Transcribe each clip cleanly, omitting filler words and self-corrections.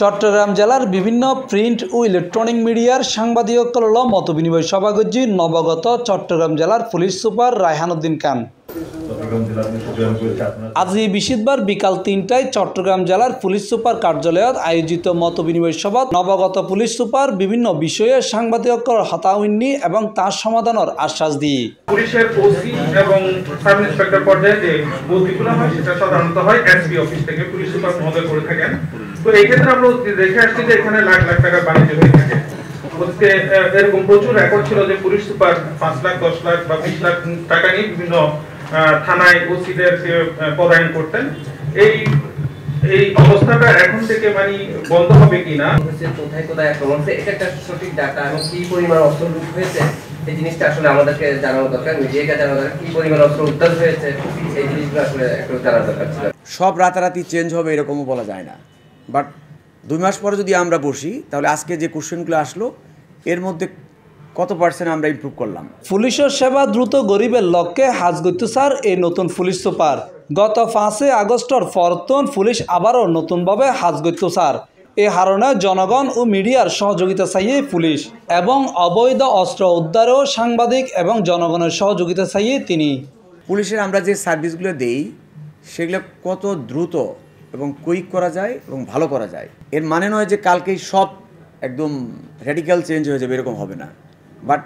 চট্টগ্রাম জেলার বিভিন্ন প্রিন্ট ও ইলেকট্রনিক মিডিয়ার সাংবাদিকদের মতবিনিময় সভা করছে নবাগত চট্টগ্রাম জেলার পুলিশ সুপার রায়হান উদ্দিন খান। আজ বৃহস্পতিবার বিকাল ৩টায় চট্টগ্রাম জেলার পুলিশ সুপার কার্যালয়ত আয়োজিত মতবিনিময় সভাত নবাগত পুলিশ সুপার বিভিন্ন বিষয়ে সাংবাদিকদের হতাহন্যি এবং তার সমাধানের আশ্বাস দিয়ে পুলিশের ওসি এবং সাব ইন্সপেক্টর পর্যায়ে যে বদলিগুলো হয় সেটা সাধারণত হয় এসপি অফিস থেকে পুলিশ সুপার মহোদয় করে থাকেন। তো এই ক্ষেত্রে আমরা দেখে আসছি যে এখানে লাখ লাখ টাকার বাণিজ্য হয়ে থাকে। এরকম প্রচুর রেকর্ড ছিল যে পুলিশ সুপার 5 লাখ 10 লাখ বা 20 লাখ টাকা নিয়ে বিভিন্ন থানায় ওসিদের পদায়ন করতেন। এই অবস্থাটা এখন থেকে মানে বন্ধ হবে কিনা, কোথায় কোথায় আক্রমণ হচ্ছে এটা একটা সঠিক ডাটা এবং কি পরিমাণ অস্ত্র লুট হয়েছে এই জিনিসটা আসলে আমাদেরকে জানানো দরকার, মিডিয়াকে জানানো দরকার, কি পরিমাণ অস্ত্র উদ্ধার হয়েছে এই জিনিসগুলো আসলে একটু জানা দরকার ছিল। সব রাতারাতি চেঞ্জ হবে এরকমও বলা যায় না, বাট 2 মাস পরে যদি আমরা বসি তাহলে আজকে যে কোশ্চেনগুলো আসলো এর মধ্যে কত পার্সেন্ট আমরা ইমপ্রুভ করলাম। পুলিশের সেবা দ্রুত গরিবের লক্ষ্যে হাজ গইতে স্যার এই নতুন পুলিশ সুপার। গত 5 আগস্টর পরতন পুলিশ আবারও নতুনভাবে হাজ গইতে স্যার। এই হারণে জনগণ ও মিডিয়ার সহযোগিতা চাইয়ে পুলিশ এবং অবৈধ অস্ত্র উদ্ধারেও সাংবাদিক এবং জনগণের সহযোগিতা চাইয়ে তিনি। পুলিশের আমরা যে সার্ভিসগুলো দেই সেগুলো কত দ্রুত এবং কুইক করা যায় এবং ভালো করা যায়, এর মানে নয় যে কালকেই সব একদম র্যাডিক্যাল চেঞ্জ হয়ে যাবে, এরকম হবে না। বাট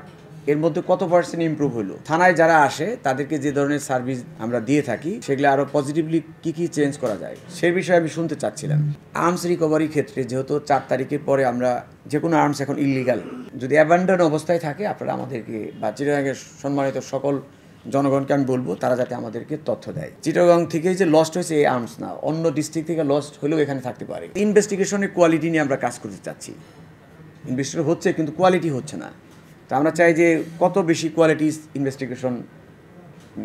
এর মধ্যে কত পার্সেন্ট ইমপ্রুভ হলো, থানায় যারা আসে তাদেরকে যে ধরনের সার্ভিস আমরা দিয়ে থাকি সেগুলো আরও পজিটিভলি কী চেঞ্জ করা যায় সেই বিষয়ে আমি শুনতে চাচ্ছিলাম। আর্মস রিকভারির ক্ষেত্রে যেহেতু 4 তারিখের পরে আমরা যে কোনো আর্মস এখন ইলিগাল, যদি অ্যাবান্ডন অবস্থায় থাকে আপনারা আমাদেরকে বা চিটাগাংয়ের সম্মানিত সকল জনগণকে আমি বলবো তারা যাতে আমাদেরকে তথ্য দেয়। চিটাগাং থেকে যে লস্ট হয়েছে এই আর্মস না, অন্য ডিস্ট্রিক্ট থেকে লস্ট হলেও এখানে থাকতে পারে। ইনভেস্টিগেশনের কোয়ালিটি নিয়ে আমরা কাজ করতে চাচ্ছি। ইনভেস্টিগেশন হচ্ছে কিন্তু কোয়ালিটি হচ্ছে না, তো আমরা চাই যে কত বেশি কোয়ালিটি ইনভেস্টিগেশন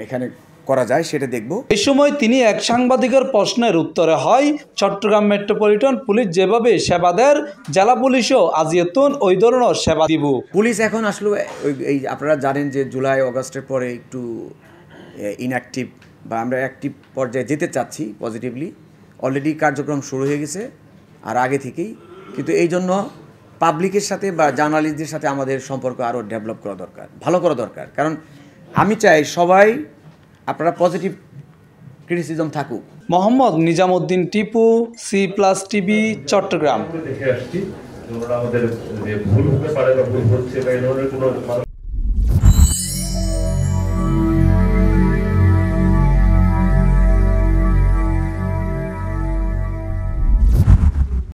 এখানে করা যায় সেটা দেখব। এই সময় তিনি এক সাংবাদিকের প্রশ্নের উত্তরে হয় চট্টগ্রাম মেট্রোপলিটন পুলিশ যেভাবে সেবা দেয় জেলা পুলিশও আজিয়তুন ওই ধরনের সেবা দিব। পুলিশ এখন আসলে এই আপনারা জানেন যে জুলাই অগাস্টের পরে একটু ইনঅ্যাক্টিভ বা আমরা অ্যাক্টিভ পর্যায়ে যেতে চাচ্ছি পজিটিভলি। অলরেডি কার্যক্রম শুরু হয়ে গেছে আর আগে থেকেই, কিন্তু এই জন্য পাবলিকের সাথে বা জার্নালিস্টদের সাথে আমাদের সম্পর্ক আরও ডেভেলপ করা দরকার, ভালো করা দরকার। কারণ আমি চাই সবাই আপনারা পজিটিভ ক্রিটিসিজম থাকুক। Mohammad Nizamuddin Tipu, C+ TV, Chittagong. দেখে আসছি আমাদের ভুল হতে পারে বা ভুল হচ্ছে বা এই ধরনের কোনো